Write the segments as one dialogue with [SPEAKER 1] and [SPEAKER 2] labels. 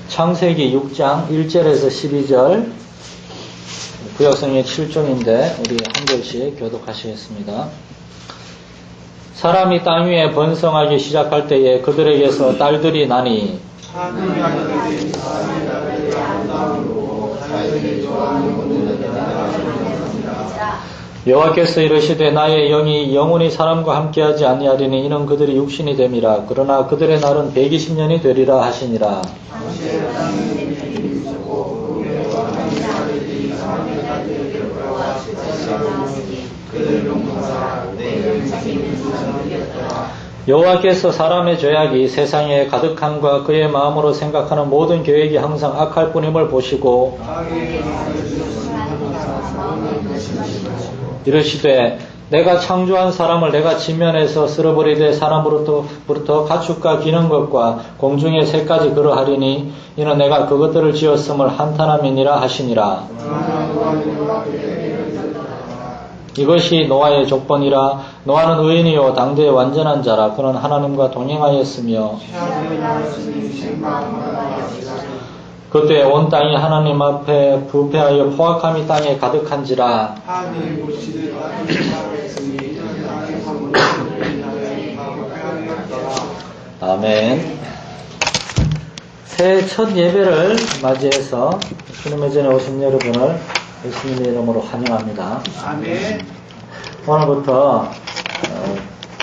[SPEAKER 1] 창세기 6장 1절에서 12절 구약성경 7종인데 우리 한 절씩 교독하시겠습니다. 사람이 땅 위에 번성하기 시작할 때에 그들에게서 딸들이 나니 여호와께서 이르시되 나의 영이 영원히 사람과 함께하지 아니하리니 이는 그들이 육신이 됨이라. 그러나 그들의 날은 120년이 되리라 하시니라. 여호와께서 사람의 죄악이 세상에 가득함과 그의 마음으로 생각하는 모든 계획이 항상 악할 뿐임을 보시고 이르시되 내가 창조한 사람을 내가 지면에서 쓸어버리되 사람으로부터 가축과 기는 것과 공중의 새까지 그러하리니 이는 내가 그것들을 지었음을 한탄함이니라 하시니라. 이것이 노아의 족본이라. 노아는 의인이요 당대의 완전한 자라. 그는 하나님과 동행하였으며 그때 온 땅이 하나님 앞에 부패하여 포악함이 땅에 가득한지라. 아멘. 새해 첫 예배를 맞이해서 주님의 전에 오신 여러분을 예수님의 이름으로 환영합니다. 아멘. 오늘부터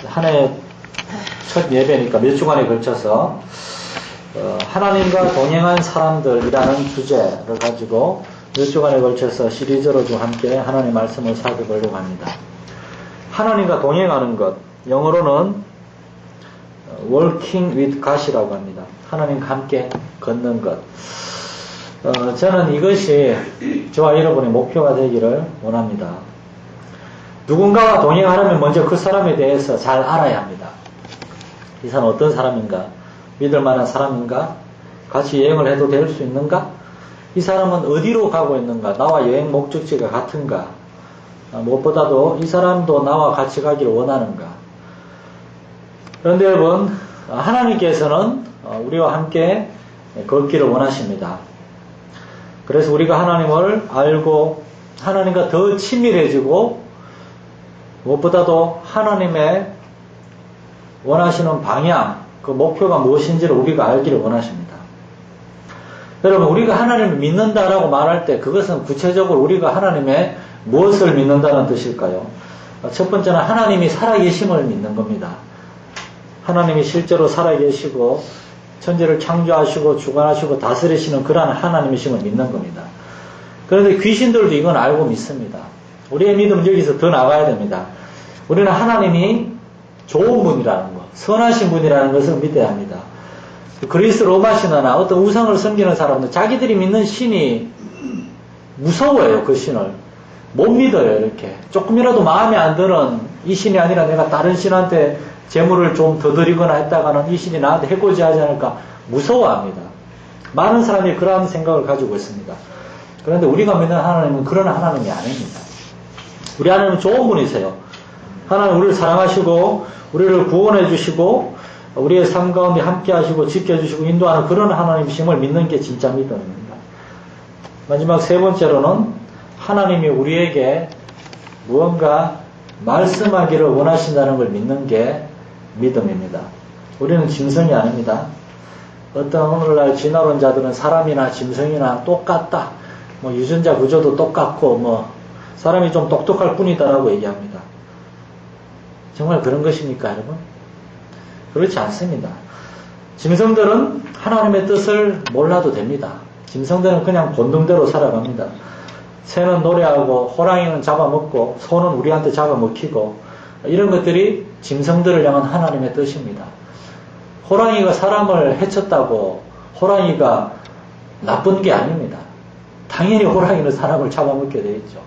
[SPEAKER 1] 한 해 첫 예배니까 몇 주간에 걸쳐서 하나님과 동행한 사람들이라는 주제를 가지고 몇 주간에 걸쳐서 시리즈로 좀 함께 하나님의 말씀을 살펴보려고 합니다. 하나님과 동행하는 것, 영어로는 walking with God이라고 합니다. 하나님과 함께 걷는 것. 저는 이것이 저와 여러분의 목표가 되기를 원합니다. 누군가와 동행하려면 먼저 그 사람에 대해서 잘 알아야 합니다. 이 사람은 어떤 사람인가? 믿을 만한 사람인가? 같이 여행을 해도 될 수 있는가? 이 사람은 어디로 가고 있는가? 나와 여행 목적지가 같은가? 무엇보다도 이 사람도 나와 같이 가기를 원하는가? 그런데 여러분, 하나님께서는 우리와 함께 걷기를 원하십니다. 그래서 우리가 하나님을 알고 하나님과 더 친밀해지고 무엇보다도 하나님의 원하시는 방향, 그 목표가 무엇인지를 우리가 알기를 원하십니다. 여러분, 우리가 하나님을 믿는다라고 말할 때 그것은 구체적으로 우리가 하나님의 무엇을 믿는다는 뜻일까요? 첫 번째는 하나님이 살아계심을 믿는 겁니다. 하나님이 실제로 살아계시고 천지를 창조하시고 주관하시고 다스리시는 그러한 하나님이심을 믿는 겁니다. 그런데 귀신들도 이건 알고 믿습니다. 우리의 믿음은 여기서 더 나가야 됩니다. 우리는 하나님이 좋은 분이라는 것, 선하신 분이라는 것을 믿어야 합니다. 그리스 로마 신화나 어떤 우상을 섬기는 사람들, 자기들이 믿는 신이 무서워요. 그 신을 못 믿어요. 이렇게 조금이라도 마음에 안 드는 이 신이 아니라 내가 다른 신한테 재물을 좀 더 드리거나 했다가는 이 신이 나한테 해코지하지 않을까 무서워합니다. 많은 사람이 그러한 생각을 가지고 있습니다. 그런데 우리가 믿는 하나님은 그런 하나님이 아닙니다. 우리 하나님은 좋은 분이세요. 하나님 우리를 사랑하시고 우리를 구원해 주시고 우리의 삶 가운데 함께 하시고 지켜주시고 인도하는 그런 하나님이심을 믿는 게 진짜 믿음입니다. 마지막 세 번째로는 하나님이 우리에게 무언가 말씀하기를 원하신다는 걸 믿는 게 믿음입니다. 우리는 짐승이 아닙니다. 어떤 오늘날 진화론자들은 사람이나 짐승이나 똑같다. 유전자 구조도 똑같고 사람이 좀 똑똑할 뿐이다라고 얘기합니다. 정말 그런 것입니까, 여러분? 그렇지 않습니다. 짐승들은 하나님의 뜻을 몰라도 됩니다. 짐승들은 그냥 본능대로 살아갑니다. 새는 노래하고 호랑이는 잡아먹고 소는 우리한테 잡아먹히고 이런 것들이 짐승들을 향한 하나님의 뜻입니다. 호랑이가 사람을 해쳤다고 호랑이가 나쁜 게 아닙니다. 당연히 호랑이는 사람을 잡아먹게 되어 있죠.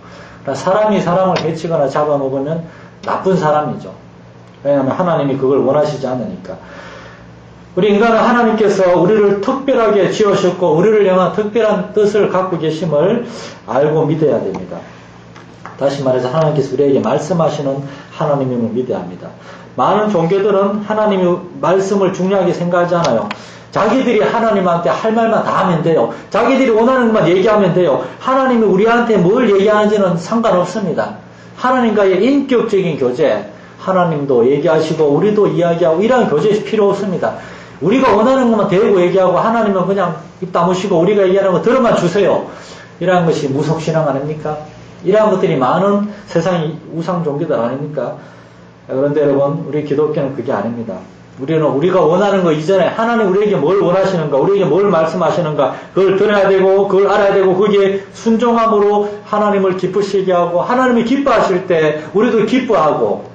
[SPEAKER 1] 그러니까 사람이 사람을 해치거나 잡아먹으면 나쁜 사람이죠. 왜냐하면 하나님이 그걸 원하시지 않으니까. 우리 인간은 하나님께서 우리를 특별하게 지으셨고 우리를 향한 특별한 뜻을 갖고 계심을 알고 믿어야 됩니다. 다시 말해서 하나님께서 우리에게 말씀하시는 하나님임을 믿어야 합니다. 많은 종교들은 하나님의 말씀을 중요하게 생각하지 않아요. 자기들이 하나님한테 할 말만 다 하면 돼요. 자기들이 원하는 것만 얘기하면 돼요. 하나님이 우리한테 뭘 얘기하는지는 상관없습니다. 하나님과의 인격적인 교제, 하나님도 얘기하시고 우리도 이야기하고 이런 교제가 필요 없습니다. 우리가 원하는 것만 대고 얘기하고 하나님은 그냥 입 다무시고 우리가 얘기하는 거 들어만 주세요. 이러한 것이 무속신앙 아닙니까? 이러한 것들이 많은 세상의 우상 종교들 아닙니까? 그런데 여러분, 우리 기독교는 그게 아닙니다. 우리는 우리가 원하는 거 이전에 하나님 우리에게 뭘 원하시는가, 우리에게 뭘 말씀하시는가, 그걸 들어야 되고, 그걸 알아야 되고, 거기에 순종함으로 하나님을 기쁘시게 하고, 하나님이 기뻐하실 때 우리도 기뻐하고,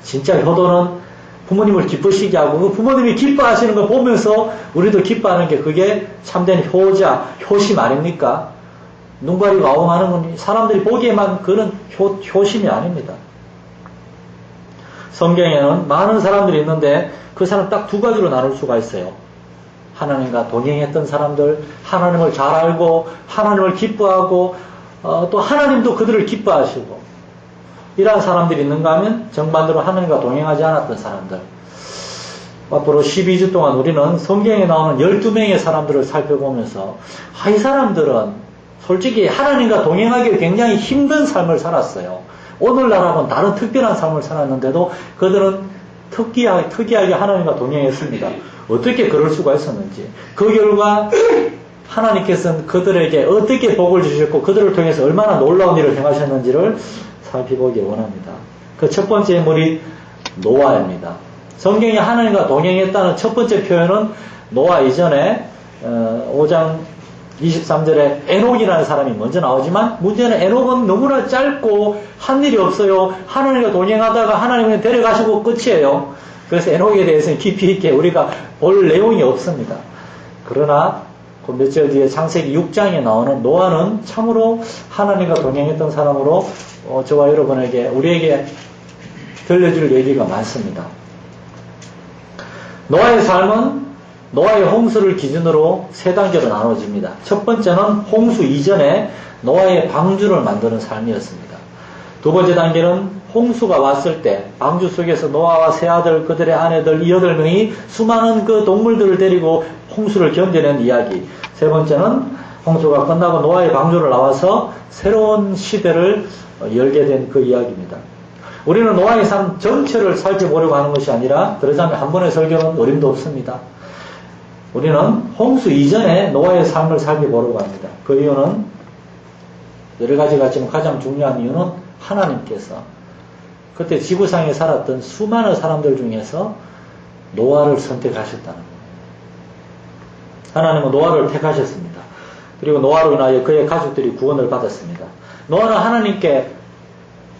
[SPEAKER 1] 진짜 효도는 부모님을 기쁘시게 하고, 그 부모님이 기뻐하시는 걸 보면서 우리도 기뻐하는 게 그게 참된 효자, 효심 아닙니까? 눈 가리고 아웅하는 건 사람들이 보기에만 그런 효심이 아닙니다. 성경에는 많은 사람들이 있는데 그 사람 딱 두 가지로 나눌 수가 있어요. 하나님과 동행했던 사람들, 하나님을 잘 알고 하나님을 기뻐하고 또 하나님도 그들을 기뻐하시고 이러한 사람들이 있는가 하면 정반대로 하나님과 동행하지 않았던 사람들. 앞으로 12주 동안 우리는 성경에 나오는 12명의 사람들을 살펴보면서 이 사람들은 솔직히 하나님과 동행하기 굉장히 힘든 삶을 살았어요. 오늘날하고는 다른 특별한 삶을 살았는데도 그들은 특이하게 하나님과 동행했습니다. 어떻게 그럴 수가 있었는지. 그 결과 하나님께서는 그들에게 어떻게 복을 주셨고 그들을 통해서 얼마나 놀라운 일을 행하셨는지를 살펴보기 원합니다. 그 첫 번째 인물이 노아입니다. 성경에 하나님과 동행했다는 첫 번째 표현은 노아 이전에 5장 23절에 에녹이라는 사람이 먼저 나오지만 문제는 에녹은 너무나 짧고 한 일이 없어요. 하나님과 동행하다가 하나님이 데려가시고 끝이에요. 그래서 에녹에 대해서는 깊이 있게 우리가 볼 내용이 없습니다. 그러나 그 몇 절 뒤에 창세기 6장에 나오는 노아는 참으로 하나님과 동행했던 사람으로 저와 여러분에게 우리에게 들려줄 얘기가 많습니다. 노아의 삶은 노아의 홍수를 기준으로 세 단계로 나눠집니다. 첫 번째는 홍수 이전에 노아의 방주를 만드는 삶이었습니다. 두 번째 단계는 홍수가 왔을 때 방주 속에서 노아와 세 아들, 그들의 아내들 8명이 수많은 그 동물들을 데리고 홍수를 견뎌낸 이야기. 세 번째는 홍수가 끝나고 노아의 방주를 나와서 새로운 시대를 열게 된 그 이야기입니다. 우리는 노아의 삶 전체를 살펴보려고 하는 것이 아니라 그러자면 한 번의 설교는 어림도 없습니다. 우리는 홍수 이전에 노아의 삶을 살펴보려고 합니다. 그 이유는 여러 가지가 있지만 가장 중요한 이유는 하나님께서 그때 지구상에 살았던 수많은 사람들 중에서 노아를 선택하셨다는 겁니다. 하나님은 노아를 택하셨습니다. 그리고 노아로 인하여 그의 가족들이 구원을 받았습니다. 노아는 하나님께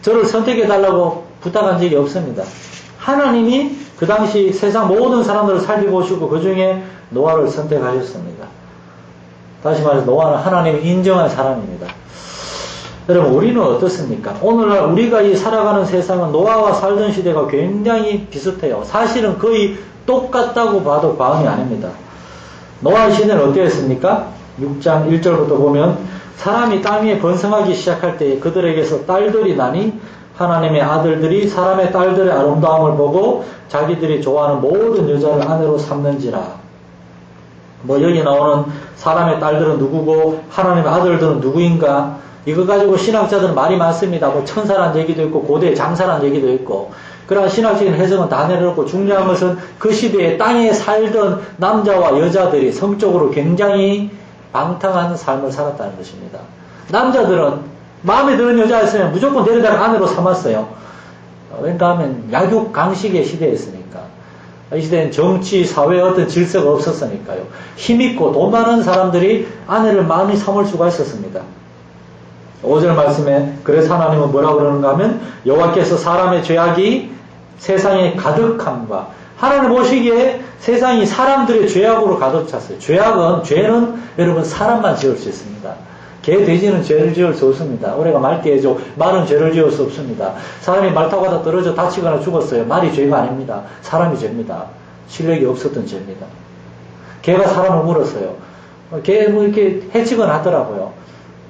[SPEAKER 1] 저를 선택해달라고 부탁한 적이 없습니다. 하나님이 그 당시 세상 모든 사람들을 살펴보시고 그 중에 노아를 선택하셨습니다. 다시 말해서 노아는 하나님이 인정한 사람입니다. 여러분 우리는 어떻습니까? 오늘날 우리가 이 살아가는 세상은 노아와 살던 시대가 굉장히 비슷해요. 사실은 거의 똑같다고 봐도 과언이 아닙니다. 노아의 시대는 어땠습니까? 6장 1절부터 보면 사람이 땅 위에 번성하기 시작할 때 그들에게서 딸들이 나니 하나님의 아들들이 사람의 딸들의 아름다움을 보고 자기들이 좋아하는 모든 여자를 아내로 삼는지라. 여기 나오는 사람의 딸들은 누구고 하나님의 아들들은 누구인가? 이거 가지고 신학자들은 말이 많습니다. 천사란 얘기도 있고 고대 장사란 얘기도 있고 그러한 신학적인 해석은 다 내려놓고 중요한 것은 그 시대에 땅에 살던 남자와 여자들이 성적으로 굉장히 방탕한 삶을 살았다는 것입니다. 남자들은 마음에 드는 여자가 있으면 무조건 데려다가 아내로 삼았어요. 왠가 하면 약육 강식의 시대였으니까. 이 시대는 정치, 사회 어떤 질서가 없었으니까요. 힘있고 돈 많은 사람들이 아내를 많이 삼을 수가 있었습니다. 5절 말씀에 그래서 하나님은 뭐라고 그러는가 하면 여호와께서 사람의 죄악이 세상에 가득함과 하나님 보시기에 세상이 사람들의 죄악으로 가득 찼어요. 죄는 여러분 사람만 지을 수 있습니다. 개, 돼지는 죄를 지을 수 없습니다. 우리가 말띠해줘. 말은 죄를 지을 수 없습니다. 사람이 말 타고 가다 떨어져 다치거나 죽었어요. 말이 죄가 아닙니다. 사람이 죄입니다. 실력이 없었던 죄입니다. 개가 사람을 물었어요. 개 이렇게 해치거나 하더라고요.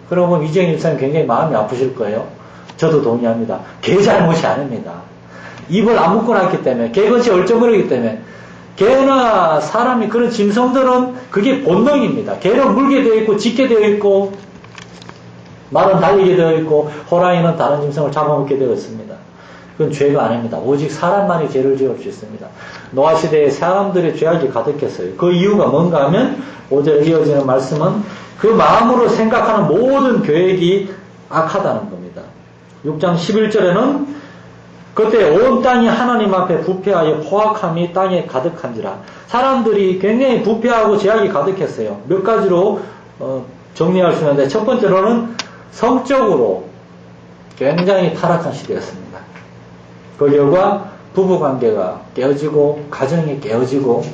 [SPEAKER 1] 그러면 이재영 일사님 굉장히 마음이 아프실 거예요. 저도 동의합니다. 개 잘못이 아닙니다. 입을 안 묶고 났기 때문에 개것이 얼쩡거리기 때문에 개나 사람이 그런 짐승들은 그게 본능입니다. 개는 물게 되어 있고 짖게 되어 있고 말은 달리게 되어 있고 호랑이는 다른 짐승을 잡아먹게 되어 있습니다. 그건 죄가 아닙니다. 오직 사람만이 죄를 지을 수 있습니다. 노아 시대에 사람들의 죄악이 가득했어요. 그 이유가 뭔가 하면 5절에 이어지는 말씀은 그 마음으로 생각하는 모든 계획이 악하다는 겁니다. 6장 11절에는 그때 온 땅이 하나님 앞에 부패하여 포악함이 땅에 가득한지라. 사람들이 굉장히 부패하고 죄악이 가득했어요. 몇 가지로 정리할 수 있는데 첫 번째로는 성적으로 굉장히 타락한 시대였습니다. 그 결과 부부관계가 깨어지고 가정이 깨어지고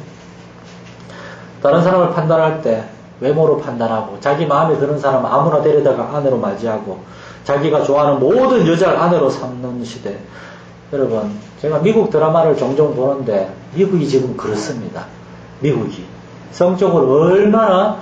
[SPEAKER 1] 다른 사람을 판단할 때 외모로 판단하고 자기 마음에 드는 사람 아무나 데려다가 아내로 맞이하고 자기가 좋아하는 모든 여자를 아내로 삼는 시대. 여러분, 제가 미국 드라마를 종종 보는데 미국이 지금 그렇습니다. 미국이 성적으로 얼마나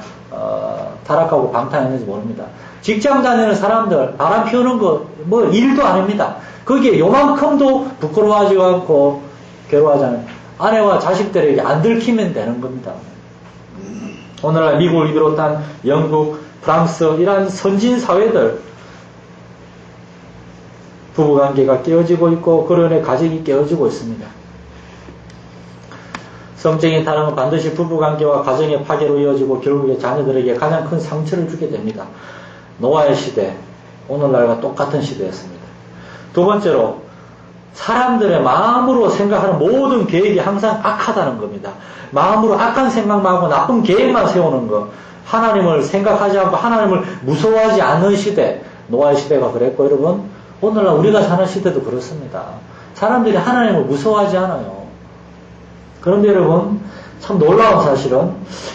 [SPEAKER 1] 타락하고 방탕했는지 모릅니다. 직장 다니는 사람들 바람 피우는 거 뭐 일도 아닙니다. 거기에 요만큼도 부끄러워하지 않고 괴로워하지 않아요. 아내와 자식들에게 안 들키면 되는 겁니다. 오늘날 미국을 비롯한 영국, 프랑스 이런 선진 사회들 부부관계가 깨어지고 있고 그런의 가정이 깨어지고 있습니다. 성적인 타락은 반드시 부부관계와 가정의 파괴로 이어지고 결국에 자녀들에게 가장 큰 상처를 주게 됩니다. 노아의 시대, 오늘날과 똑같은 시대였습니다. 두 번째로 사람들의 마음으로 생각하는 모든 계획이 항상 악하다는 겁니다. 마음으로 악한 생각만 하고 나쁜 계획만 세우는 것. 하나님을 생각하지 않고 하나님을 무서워하지 않는 시대, 노아의 시대가 그랬고 여러분 오늘날 우리가 사는 시대도 그렇습니다. 사람들이 하나님을 무서워하지 않아요. 그런데 여러분 참 놀라운 사실은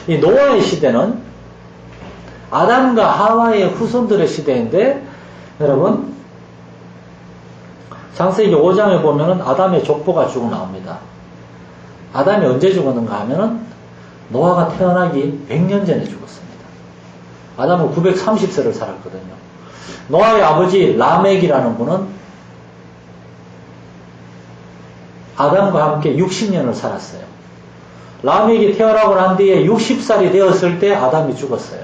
[SPEAKER 1] 이 노아의 시대는 아담과 하와의 후손들의 시대인데 여러분 창세기 5장에 보면은 아담의 족보가 쭉 나옵니다. 아담이 언제 죽었는가 하면은 노아가 태어나기 100년 전에 죽었습니다. 아담은 930세를 살았거든요. 노아의 아버지 라멕이라는 분은 아담과 함께 60년을 살았어요. 라멕이 태어나고 난 뒤에 60살이 되었을 때 아담이 죽었어요.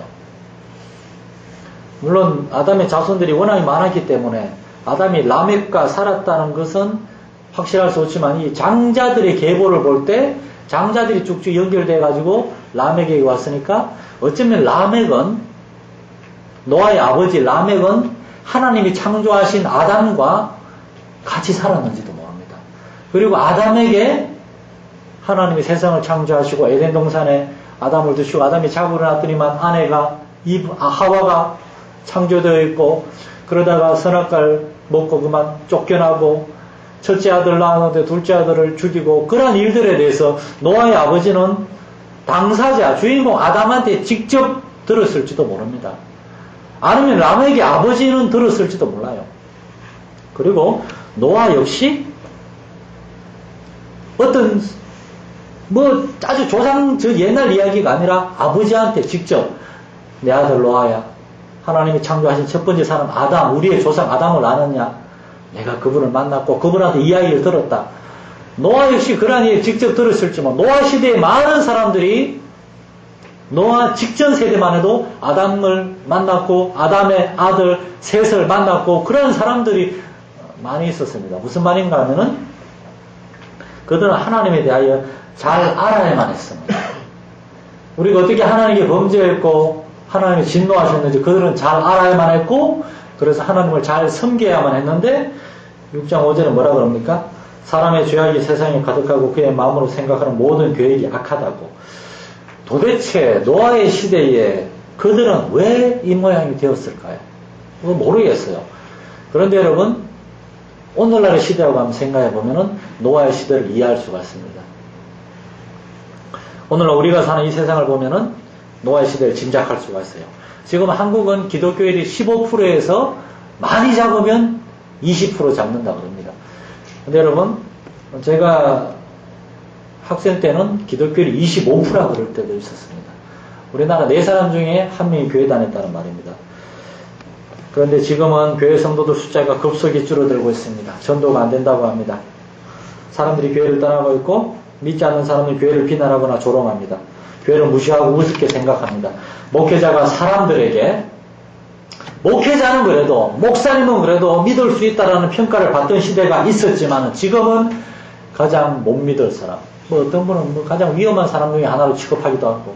[SPEAKER 1] 물론 아담의 자손들이 워낙 많았기 때문에 아담이 라멕과 살았다는 것은 확실할 수 없지만 이 장자들의 계보를 볼 때 장자들이 쭉쭉 연결돼 가지고 라멕에게 왔으니까 어쩌면 라멕은 노아의 아버지 라멕은 하나님이 창조하신 아담과 같이 살았는지도 모릅니다. 그리고 아담에게 하나님이 세상을 창조하시고 에덴 동산에 아담을 두시고 아담이 자고 일어났더니만 아내가 하와가 창조되어 있고 그러다가 선악과를 먹고 그만 쫓겨나고 첫째 아들 낳았는데 둘째 아들을 죽이고 그러한 일들에 대해서 노아의 아버지는 당사자 주인공 아담한테 직접 들었을지도 모릅니다. 아니면 라멕의 아버지는 들었을지도 몰라요. 그리고 노아 역시 어떤 아주 조상 옛날 이야기가 아니라 아버지한테 직접 내 아들 노아야 하나님이 창조하신 첫 번째 사람 아담 우리의 조상 아담을 아느냐 내가 그분을 만났고 그분한테 이야기를 들었다. 노아 역시 그러한 얘기를 직접 들었을지만 노아 시대의 많은 사람들이 노아 직전 세대만 해도 아담을 만났고 아담의 아들 셋을 만났고 그런 사람들이 많이 있었습니다. 무슨 말인가 하면은 그들은 하나님에 대하여 잘 알아야만 했습니다. 우리가 어떻게 하나님께 범죄했고 하나님이 진노하셨는지 그들은 잘 알아야만 했고 그래서 하나님을 잘 섬겨야만 했는데 6장 5절은 뭐라 그럽니까? 사람의 죄악이 세상에 가득하고 그의 마음으로 생각하는 모든 계획이 악하다고. 도대체 노아의 시대에 그들은 왜 이 모양이 되었을까요? 그거 모르겠어요. 그런데 여러분 오늘날의 시대라고 한번 생각해 보면은 노아의 시대를 이해할 수가 있습니다. 오늘날 우리가 사는 이 세상을 보면은 노아의 시대를 짐작할 수가 있어요. 지금 한국은 기독교율이 15%에서 많이 잡으면 20% 잡는다 그럽니다. 근데 여러분 제가 학생 때는 기독교율이 25%라 그럴 때도 있었습니다. 우리나라 4사람 중에 1명이 교회 다녔다는 말입니다. 그런데 지금은 교회 성도들 숫자가 급속히 줄어들고 있습니다. 전도가 안 된다고 합니다. 사람들이 교회를 떠나고 있고 믿지 않는 사람은 교회를 비난하거나 조롱합니다. 교회를 무시하고 우습게 생각합니다. 목회자가 사람들에게 목회자는 그래도 목사님은 그래도 믿을 수 있다라는 평가를 받던 시대가 있었지만 지금은 가장 못 믿을 사람, 뭐 어떤 분은 뭐 가장 위험한 사람 중에 하나로 취급하기도 하고,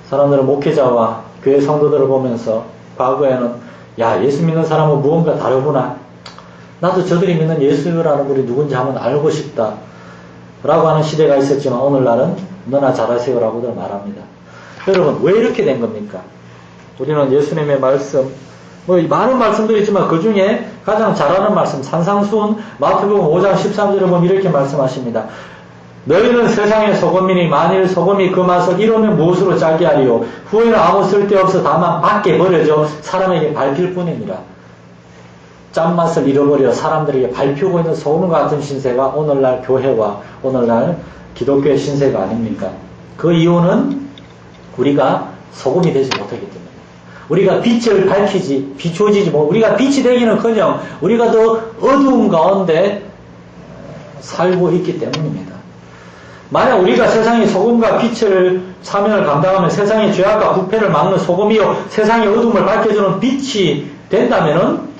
[SPEAKER 1] 사람들은 목회자와 교회 성도들을 보면서 과거에는 야, 예수 믿는 사람은 무언가 다르구나, 나도 저들이 믿는 예수라는 분이 누군지 한번 알고 싶다 라고 하는 시대가 있었지만 오늘날은 너나 잘하세요 라고들 말합니다. 여러분, 왜 이렇게 된 겁니까? 우리는 예수님의 말씀, 뭐 많은 말씀들이 있지만 그 중에 가장 잘하는 말씀, 산상수훈 마태복음 5장 13절에 보면 이렇게 말씀하십니다. 너희는 세상의 소금이니 만일 소금이 그 맛을 잃으면 무엇으로 짜게 하리요? 후에는 아무 쓸데없어 다만 밖에 버려져 사람에게 밟힐 뿐이니라. 짠맛을 잃어버려 사람들에게 밟히고 있는 소금과 같은 신세가 오늘날 교회와 오늘날 기독교의 신세가 아닙니까? 그 이유는 우리가 소금이 되지 못하기 때문에, 우리가 빛을 밝히지, 비추어지지 못, 우리가 빛이 되기는커녕 우리가 더 어두운 가운데 살고 있기 때문입니다. 만약 우리가 세상의 소금과 빛을 사명을 감당하면 세상의 죄악과 부패를 막는 소금이요 세상의 어둠을 밝혀주는 빛이 된다면은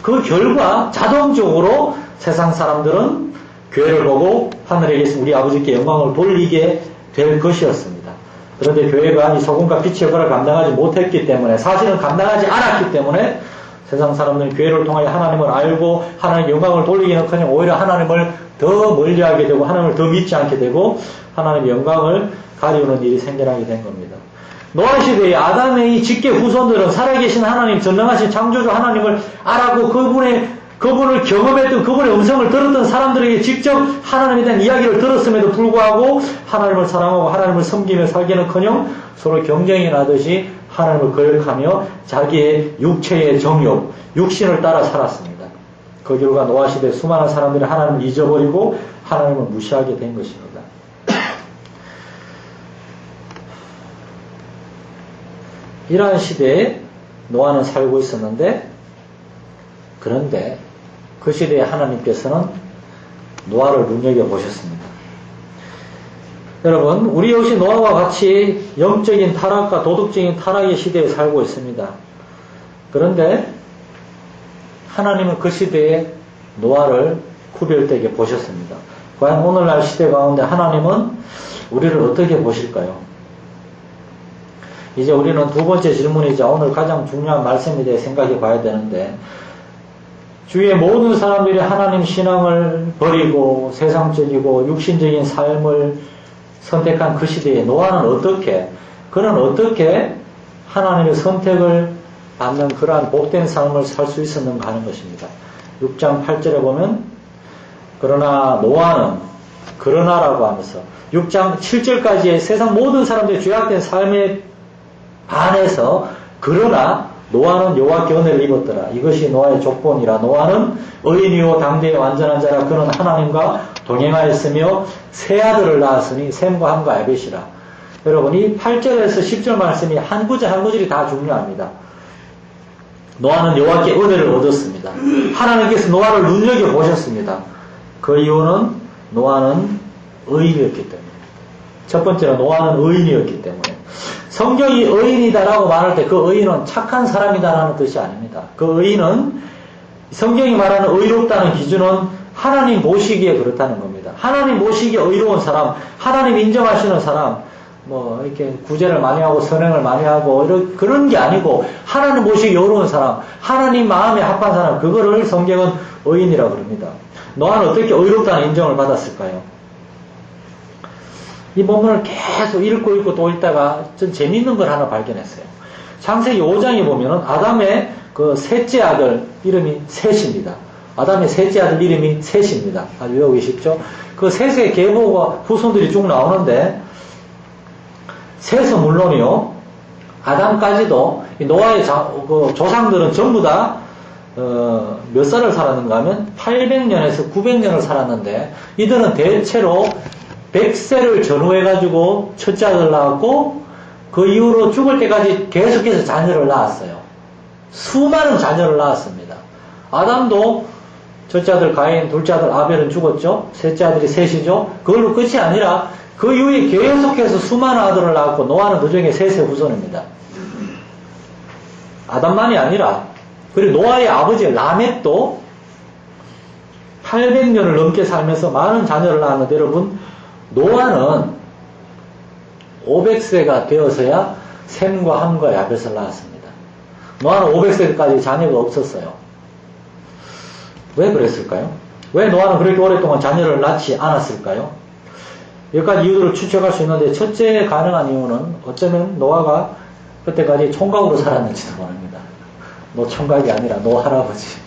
[SPEAKER 1] 그 결과 자동적으로 세상 사람들은 교회를 보고 하늘에 계신 우리 아버지께 영광을 돌리게 될 것이었습니다. 그런데 교회가 이 소금과 빛의 역할을 감당하지 못했기 때문에, 사실은 감당하지 않았기 때문에 세상 사람들은 교회를 통하여 하나님을 알고 하나님의 영광을 돌리기는커녕 오히려 하나님을 더 멀리하게 되고 하나님을 더 믿지 않게 되고 하나님의 영광을 가리우는 일이 생겨나게 된 겁니다. 노아 시대의 아담의 직계 후손들은 살아계신 하나님, 전능하신 창조주 하나님을 알았고 그분을 경험했던, 그분의 음성을 들었던 사람들에게 직접 하나님에 대한 이야기를 들었음에도 불구하고 하나님을 사랑하고 하나님을 섬기며 살기는커녕 서로 경쟁이 나듯이 하나님을 거역하며 자기의 육체의 정욕, 육신을 따라 살았습니다. 그 결과 노아 시대 수많은 사람들이 하나님을 잊어버리고 하나님을 무시하게 된 것입니다. 이러한 시대에 노아는 살고 있었는데, 그런데 그 시대에 하나님께서는 노아를 눈여겨보셨습니다. 여러분, 우리 역시 노아와 같이 영적인 타락과 도덕적인 타락의 시대에 살고 있습니다. 그런데 하나님은 그 시대에 노아를 구별되게 보셨습니다. 과연 오늘날 시대 가운데 하나님은 우리를 어떻게 보실까요? 이제 우리는 두 번째 질문이자 오늘 가장 중요한 말씀에 대해 생각해 봐야 되는데, 주위의 모든 사람들이 하나님 신앙을 버리고 세상적이고 육신적인 삶을 선택한 그 시대에 노아는 그는 어떻게 하나님의 선택을 받는 그러한 복된 삶을 살 수 있었는가 하는 것입니다. 6장 8절에 보면 그러나 노아는, 그러나라고 하면서 6장 7절까지의 세상 모든 사람들의 죄악된 삶에 반해서 그러나 노아는 여호와께 은혜를 입었더라. 이것이 노아의 족본이라. 노아는 의인이요 당대의 완전한 자라. 그는 하나님과 동행하였으며 세 아들을 낳았으니 셈과 함과 야벳이라. 여러분, 이 8절에서 10절 말씀이 한 구절 한 구절이 다 중요합니다. 노아는 여호와께 은혜를 얻었습니다. 하나님께서 노아를 눈여겨보셨습니다. 그 이유는 노아는 의인이었기 때문에. 첫 번째는 노아는 의인이었기 때문에. 성경이 의인이다라고 말할 때 그 의인은 착한 사람이다라는 뜻이 아닙니다. 그 의인은 성경이 말하는 의롭다는 기준은 하나님 보시기에 그렇다는 겁니다. 하나님 보시기에 의로운 사람, 하나님 인정하시는 사람, 뭐 이렇게 구제를 많이 하고 선행을 많이 하고 그런 게 아니고 하나님 보시기에 의로운 사람, 하나님 마음에 합한 사람, 그거를 성경은 의인이라고 그럽니다. 노아는 어떻게 의롭다는 인정을 받았을까요? 이 본문을 계속 읽고 또 읽다가 좀 재밌는 걸 하나 발견했어요. 창세기 5장에 보면은 아담의 그 셋째 아들 이름이 셋입니다. 아담의 셋째 아들 이름이 셋입니다. 아주 외우기 쉽죠? 그 셋의 계보가 후손들이 쭉 나오는데, 셋은 물론이요, 아담까지도 노아의 조상들은 전부 다 몇 살을 살았는가 하면 800년에서 900년을 살았는데, 이들은 대체로 100세를 전후해가지고 첫째 아들을 낳았고 그 이후로 죽을 때까지 계속해서 자녀를 낳았어요. 수많은 자녀를 낳았습니다. 아담도 첫째 아들 가인, 둘째 아들 아벨은 죽었죠. 셋째 아들이 셋이죠. 그걸로 끝이 아니라 그 이후에 계속해서 수많은 아들을 낳았고 노아는 그 중에 셋의 후손입니다. 아담만이 아니라 그리고 노아의 아버지 라멕도 800년을 넘게 살면서 많은 자녀를 낳았는데 여러분 노아는 500세가 되어서야 셈과 함과 야벳을 낳았습니다. 노아는 500세까지 자녀가 없었어요. 왜 그랬을까요? 왜 노아는 그렇게 오랫동안 자녀를 낳지 않았을까요? 몇 가지 이유들을 추측할 수 있는데 첫째 가능한 이유는 어쩌면 노아가 그때까지 총각으로 살았는지도 모릅니다. 노총각이 아니라 노할아버지.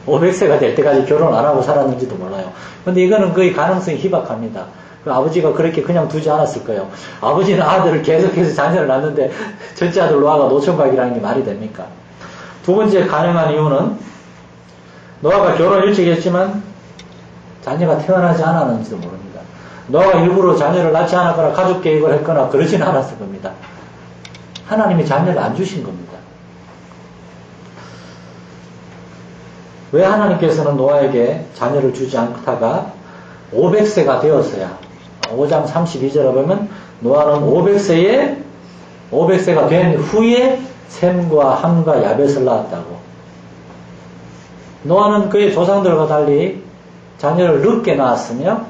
[SPEAKER 1] 500세가 될 때까지 결혼 안 하고 살았는지도 몰라요. 근데 이거는 거의 가능성이 희박합니다. 그 아버지가 그렇게 그냥 두지 않았을 거예요. 아버지는 아들을 계속해서 자녀를 낳는데 첫째 아들 노아가 노총각이라는 게 말이 됩니까? 두 번째 가능한 이유는 노아가 결혼 일찍 했지만 자녀가 태어나지 않았는지도 모릅니다. 노아가 일부러 자녀를 낳지 않았거나 가족 계획을 했거나 그러지는 않았을 겁니다. 하나님이 자녀를 안 주신 겁니다. 왜 하나님께서는 노아에게 자녀를 주지 않다가 500세가 되었어야 5장 32절에 보면 노아는 500세가 된 후에 셈과 함과 야벳을 낳았다고. 노아는 그의 조상들과 달리 자녀를 늦게 낳았으며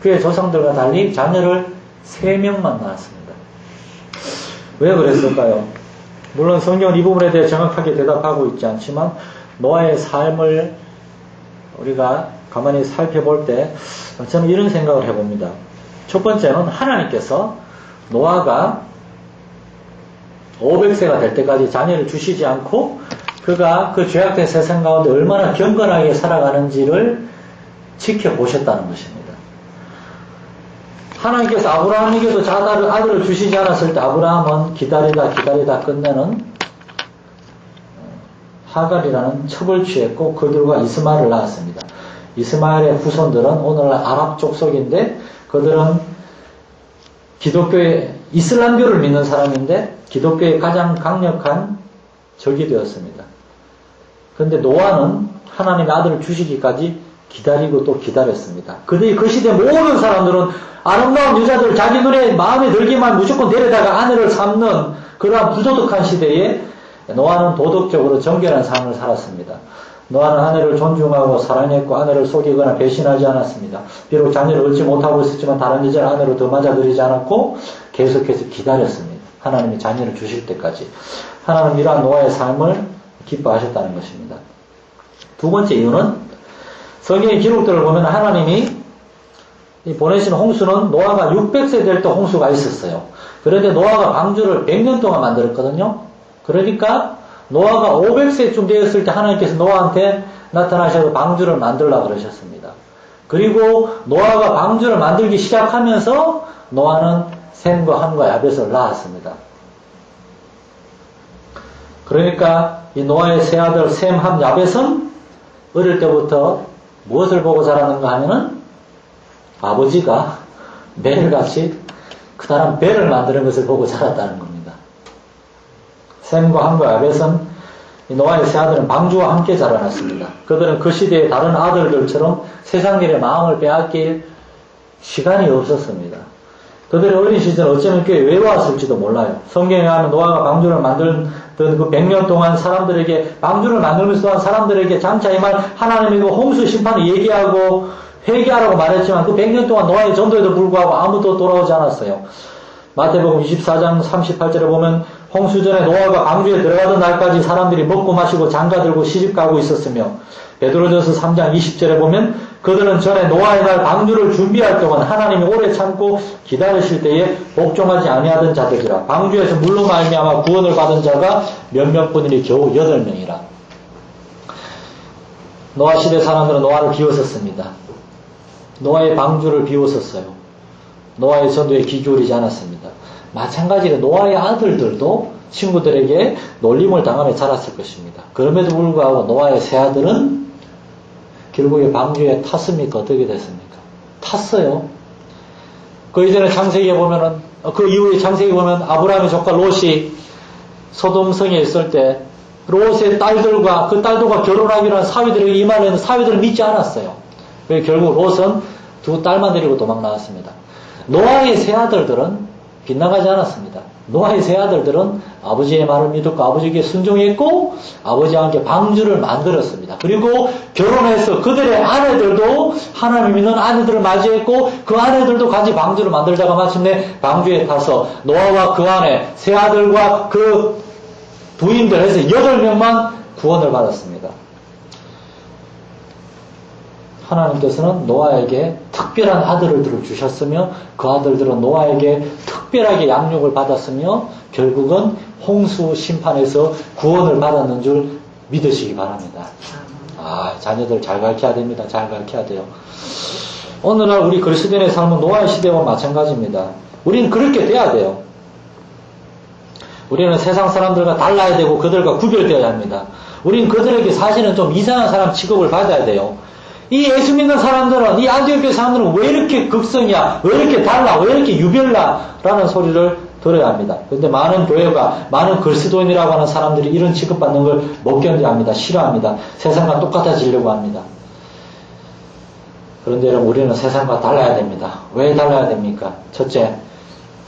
[SPEAKER 1] 그의 조상들과 달리 자녀를 3명만 낳았습니다. 왜 그랬을까요? 물론 성경은 이 부분에 대해 정확하게 대답하고 있지 않지만 노아의 삶을 우리가 가만히 살펴볼 때 저는 이런 생각을 해봅니다. 첫 번째는 하나님께서 노아가 500세가 될 때까지 자녀를 주시지 않고 그가 그 죄악된 세상 가운데 얼마나 경건하게 살아가는지를 지켜보셨다는 것입니다. 하나님께서 아브라함에게도 아들을 주시지 않았을 때 아브라함은 기다리다 끝내는 하갈이라는 첩을 취했고 그 결과 이스마엘을 낳았습니다. 이스마엘의 후손들은 오늘날 아랍 족속인데 그들은 기독교의 이슬람교를 믿는 사람인데 기독교의 가장 강력한 적이 되었습니다. 그런데 노아는 하나님의 아들을 주시기까지 기다리고 또 기다렸습니다. 그 시대 모든 사람들은 아름다운 여자들 자기 눈에 마음에 들기만 무조건 데려다가 아내를 삼는 그러한 부도덕한 시대에 노아는 도덕적으로 정결한 삶을 살았습니다. 노아는 아내를 존중하고 사랑했고 아내를 속이거나 배신하지 않았습니다. 비록 자녀를 얻지 못하고 있었지만 다른 여자를 아내로 더 맞아들이지 않았고 계속해서 기다렸습니다. 하나님이 자녀를 주실 때까지. 하나님은 이러한 노아의 삶을 기뻐하셨다는 것입니다. 두 번째 이유는 성경의 기록들을 보면 하나님이 보내신 홍수는 노아가 600세 될 때 홍수가 있었어요. 그런데 노아가 방주를 100년 동안 만들었거든요. 그러니까 노아가 500세쯤 되었을 때 하나님께서 노아한테 나타나셔서 방주를 만들라고 그러셨습니다. 그리고 노아가 방주를 만들기 시작하면서 노아는 셈과 함과 야벳을 낳았습니다. 그러니까 이 노아의 세 아들 셈, 함, 야벳은 어릴 때부터 무엇을 보고 자랐는가 하면은 아버지가 매일같이 그다란 배를 만드는 것을 보고 자랐다는 겁니다. 셈과 함과 야벳은 노아의 세 아들은 방주와 함께 자라났습니다. 그들은 그 시대의 다른 아들들처럼 세상 일에 마음을 빼앗길 시간이 없었습니다. 그들의 어린 시절은 어쩌면 꽤 외로웠을지도 몰라요. 성경에 하면 노아가 방주를 만들던 그 100년 동안 사람들에게 방주를 만들면서 또한 사람들에게 장차 이 말 하나님이 홍수 심판을 얘기하고 회개하라고 말했지만 그 100년 동안 노아의 전도에도 불구하고 아무도 돌아오지 않았어요. 마태복음 24장 38절에 보면 홍수 전에 노아가 방주에 들어가던 날까지 사람들이 먹고 마시고 장가들고 시집가고 있었으며 베드로전서 3장 20절에 보면 그들은 전에 노아의 날 방주를 준비할 동안 하나님이 오래 참고 기다리실 때에 복종하지 아니하던 자들이라. 방주에서 물로 말미암아 구원을 받은 자가 몇몇 분이니 겨우 8명이라. 노아 시대 사람들은 노아를 비웃었습니다. 노아의 방주를 비웃었어요. 노아의 전도에 귀 기울이지 않았습니다. 마찬가지로 노아의 아들들도 친구들에게 놀림을 당하며 자랐을 것입니다. 그럼에도 불구하고 노아의 세 아들은 결국에 방주에 탔습니까? 어떻게 됐습니까? 탔어요. 그 이전에 창세기에 보면은, 그 이후에 창세기에 보면 아브라함의 조카 롯이 소돔성에 있을 때 롯의 딸들과 그 딸들과 결혼하기로 한 사위들에게 이 말을 했는데 사위들은 믿지 않았어요. 그래서 결국 롯은 두 딸만 데리고 도망 나왔습니다. 노아의 세 아들들은 빗나가지 않았습니다. 노아의 세 아들들은 아버지의 말을 믿었고 아버지에게 순종했고 아버지와 함께 방주를 만들었습니다. 그리고 결혼해서 그들의 아내들도 하나님 믿는 아내들을 맞이했고 그 아내들도 같이 방주를 만들다가 마침내 방주에 타서 노아와 그 아내 세 아들과 그 부인들 해서 8명만 구원을 받았습니다. 하나님께서는 노아에게 특별한 아들들을 주셨으며 그 아들들은 노아에게 특별하게 양육을 받았으며 결국은 홍수 심판에서 구원을 받았는 줄 믿으시기 바랍니다. 자녀들 잘 가르쳐야 됩니다. 잘 가르쳐야 돼요. 오늘날 우리 그리스도인의 삶은 노아의 시대와 마찬가지입니다. 우리는 그렇게 돼야 돼요. 우리는 세상 사람들과 달라야 되고 그들과 구별되어야 합니다. 우리는 그들에게 사실은 좀 이상한 사람 취급을 받아야 돼요. 이 예수 믿는 사람들은, 이 안디옥교회 사람들은 왜 이렇게 극성이야? 왜 이렇게 달라? 왜 이렇게 유별나? 라는 소리를 들어야 합니다. 그런데 많은 교회가, 많은 그리스도인이라고 하는 사람들이 이런 취급받는 걸 못 견뎌야 합니다. 싫어합니다. 세상과 똑같아지려고 합니다. 그런데 여러분, 우리는 세상과 달라야 됩니다. 왜 달라야 됩니까? 첫째,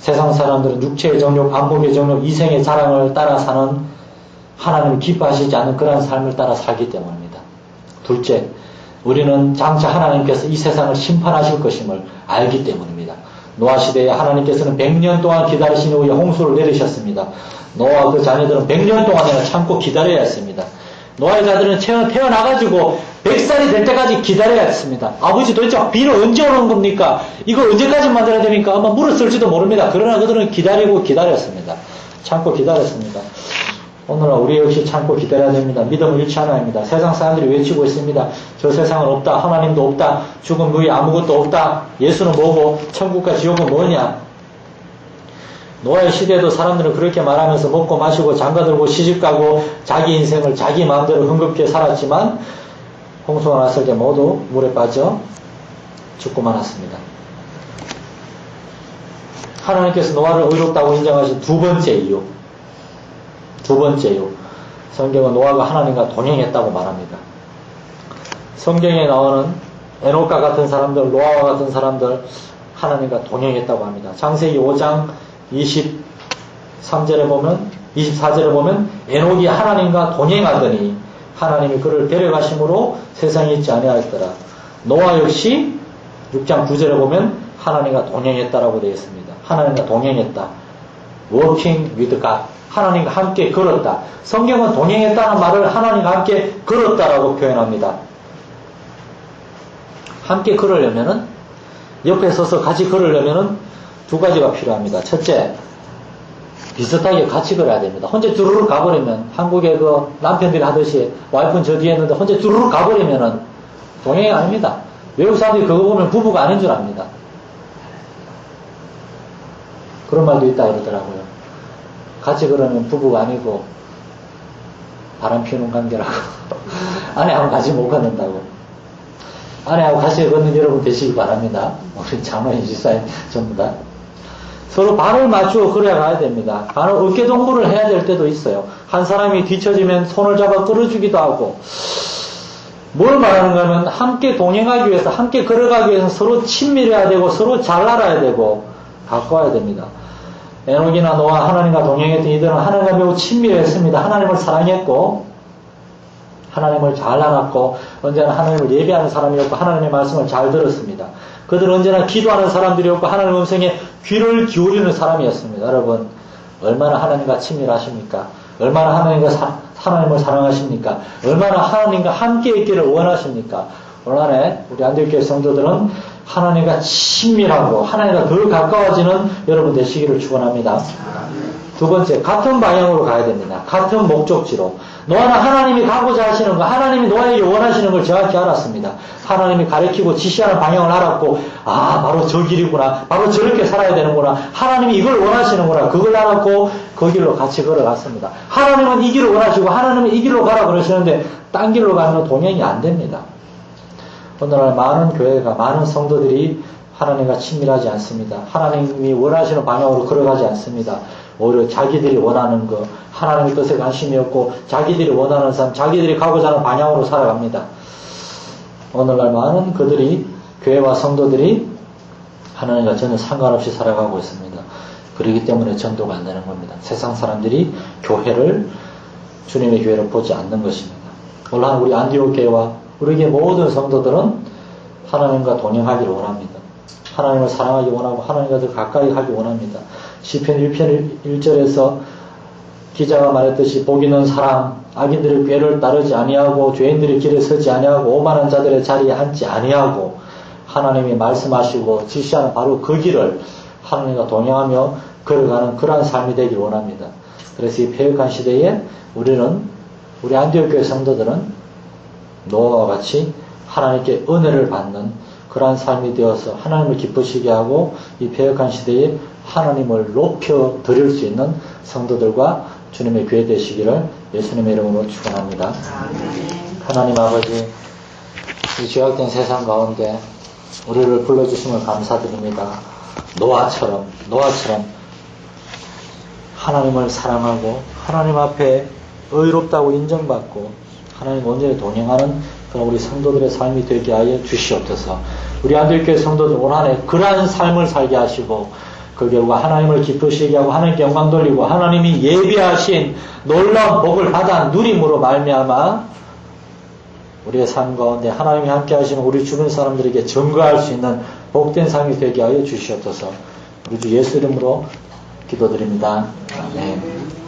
[SPEAKER 1] 세상 사람들은 육체의 정욕, 안목의 정욕, 이생의 자랑을 따라 사는 하나님이 기뻐하시지 않는 그런 삶을 따라 살기 때문입니다. 둘째, 우리는 장차 하나님께서 이 세상을 심판하실 것임을 알기 때문입니다. 노아 시대에 하나님께서는 100년 동안 기다리신 후에 홍수를 내리셨습니다. 노아와 그 자녀들은 100년 동안이나 참고 기다려야 했습니다. 노아의 자들은 태어나가지고 100살이 될 때까지 기다려야 했습니다. 아버지 도대체 비는 언제 오는 겁니까? 이거 언제까지 만들어야 됩니까? 아마 물었을지도 모릅니다. 그러나 그들은 기다렸습니다. 참고 기다렸습니다. 오늘은 우리 역시 참고 기다려야 됩니다. 믿음을 잃지 않아야 합니다. 세상 사람들이 외치고 있습니다. 저 세상은 없다. 하나님도 없다. 죽음 후에 아무것도 없다. 예수는 뭐고 천국과 지옥은 뭐냐. 노아의 시대에도 사람들은 그렇게 말하면서 먹고 마시고 장가들고 시집가고 자기 인생을 자기 마음대로 흥겁게 살았지만 홍수가 났을 때 모두 물에 빠져 죽고 말았습니다. 하나님께서 노아를 의롭다고 인정하신 두 번째 이유. 성경은 노아가 하나님과 동행했다고 말합니다. 성경에 나오는 에녹과 같은 사람들, 노아와 같은 사람들 하나님과 동행했다고 합니다. 창세기 5장 23절에 보면 24절에 보면 에녹이 하나님과 동행하더니 하나님이 그를 데려가심으로 세상에 있지 아니하였더라. 노아 역시 6장 9절에 보면 하나님과 동행했다라고 되어 있습니다. 하나님과 동행했다. Walking with God. 하나님과 함께 걸었다. 성경은 동행했다는 말을 하나님과 함께 걸었다라고 표현합니다. 함께 걸으려면은 옆에 서서 같이 걸으려면은 두 가지가 필요합니다. 첫째, 비슷하게 같이 걸어야 됩니다. 혼자 두루룩 가버리면 한국의 그 남편들이 하듯이 와이프는 저 뒤에 있는데 혼자 두루룩 가버리면은 동행이 아닙니다. 외국 사람들이 그거 보면 부부가 아닌 줄 압니다. 그런 말도 있다 그러더라고요. 같이 걸으면 부부가 아니고 바람 피우는 관계라고. 아내하고 같이 못 걷는다고. 아내하고 같이 걷는 여러분 되시기 바랍니다. 우리 장로님 집사님 전부 다. 서로 발을 맞추고 걸어야 가야 됩니다. 간혹 어깨동무를 해야 될 때도 있어요. 한 사람이 뒤처지면 손을 잡아 끌어주기도 하고. 뭘 말하는가 하면 함께 동행하기 위해서, 함께 걸어가기 위해서 서로 친밀해야 되고 서로 잘 알아야 되고 가까워야 됩니다. 에녹이나 노아 하나님과 동행했던 이들은 하나님과 매우 친밀했습니다. 하나님을 사랑했고 하나님을 잘 알았고 언제나 하나님을 예배하는 사람이었고 하나님의 말씀을 잘 들었습니다. 그들은 언제나 기도하는 사람들이었고 하나님의 음성에 귀를 기울이는 사람이었습니다. 여러분 얼마나 하나님과 친밀하십니까? 얼마나 하나님을 사랑하십니까? 얼마나 하나님과 함께 있기를 원하십니까? 오늘 우리 안디옥교회 성도들은 하나님과 친밀하고 하나님과 더 가까워지는 여러분 되시기를 축원합니다. 두 번째, 같은 방향으로 가야 됩니다. 같은 목적지로. 노아는 하나님이 가고자 하시는 거, 하나님이 노아에게 원하시는 걸 정확히 알았습니다. 하나님이 가리키고 지시하는 방향을 알았고, 바로 저 길이구나. 바로 저렇게 살아야 되는구나. 하나님이 이걸 원하시는구나. 그걸 알았고 그 길로 같이 걸어갔습니다. 하나님은 이 길을 원하시고 하나님은 이 길로 가라 그러시는데 딴 길로 가면 동행이 안 됩니다. 오늘날 많은 교회가, 많은 성도들이 하나님과 친밀하지 않습니다. 하나님이 원하시는 방향으로 걸어가지 않습니다. 오히려 자기들이 원하는 거, 하나님의 뜻에 관심이 없고 자기들이 원하는 삶, 자기들이 가고자 하는 방향으로 살아갑니다. 오늘날 많은 그들이, 교회와 성도들이 하나님과 전혀 상관없이 살아가고 있습니다. 그렇기 때문에 전도가 안 되는 겁니다. 세상 사람들이 교회를, 주님의 교회를 보지 않는 것입니다. 물론 우리 안디옥 교회와 우리 모든 성도들은 하나님과 동행하기를 원합니다. 하나님을 사랑하기 원하고 하나님과 더 가까이 하기 원합니다. 시편 1편 1절에서 기자가 말했듯이 복 있는 사람, 악인들의 꾀를 따르지 아니하고 죄인들의 길에 서지 아니하고 오만한 자들의 자리에 앉지 아니하고 하나님이 말씀하시고 지시하는 바로 그 길을 하나님과 동행하며 걸어가는 그러한 삶이 되길 원합니다. 그래서 이 패역한 시대에 우리 안디옥 교회 성도들은 노아와 같이 하나님께 은혜를 받는 그러한 삶이 되어서 하나님을 기쁘시게 하고 이 패역한 시대에 하나님을 높여 드릴 수 있는 성도들과 주님의 교회 되시기를 예수님의 이름으로 축원합니다. 하나님 아버지, 이 죄악된 세상 가운데 우리를 불러주심을 감사드립니다. 노아처럼 하나님을 사랑하고 하나님 앞에 의롭다고 인정받고 하나님 온전히 동행하는 그런 우리 성도들의 삶이 되게 하여 주시옵소서. 우리 안디옥교회 성도들 올 한 해 그러한 삶을 살게 하시고 그 결과 하나님을 기쁘시게 하고 하나님께 영광 돌리고 하나님이 예비하신 놀라운 복을 받아 누림으로 말미암아 우리의 삶 가운데 하나님이 함께 하시는 우리 주변 사람들에게 증거할 수 있는 복된 삶이 되게 하여 주시옵소서. 우리 주 예수 이름으로 기도드립니다. 아멘.